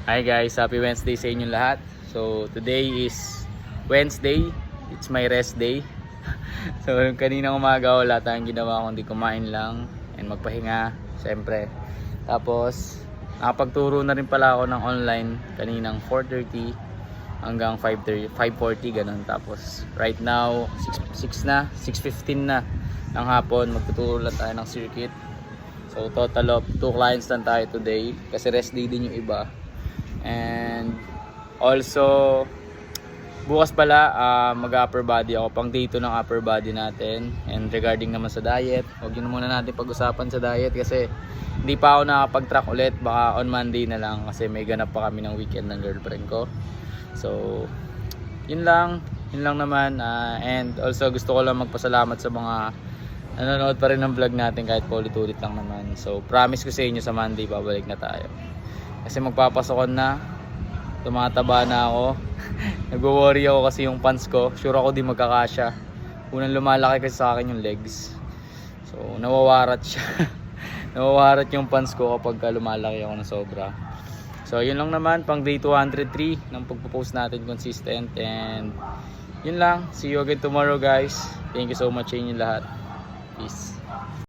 Hi guys, happy Wednesday sa inyong lahat. So today is Wednesday, it's my rest day. So kaninang umaga wala tayong ginawa kundi kumain lang and magpahinga, syempre. Tapos nakapagturo na rin pala ako ng online kaninang 4:30 hanggang 5:30, 5:40 ganun. Tapos right now 6:15 na ng hapon, magtuturo lang tayo ng circuit. So total of 2 clients lang tayo today kasi rest day din yung iba. And also bukas pala mag-upper body ako, pang day 2 ng upper body natin. And regarding naman sa diet, huwag yun muna natin pag-usapan sa diet kasi hindi pa ako nakapag-track ulit, baka on Monday na lang kasi may ganap pa kami ng weekend ng girlfriend ko. So yun lang naman. And also gusto ko lang magpasalamat sa mga nanonood pa rin ng vlog natin kahit paulit-ulit lang naman. So promise ko sa inyo sa Monday babalik na tayo kasi magpapasokon na, tumataba na ako. Nagwo-worry ako kasi yung pants ko, sure ako di magkakasya. Unang lumalaki kasi sa akin yung legs, so nawawarat siya. Nawawarat yung pants ko kapag lumalaki ako na sobra. So yun lang naman, pang day 203 ng pagpo-post natin consistent. And yun lang, see you again tomorrow guys. Thank you so much sa inyo lahat. Peace.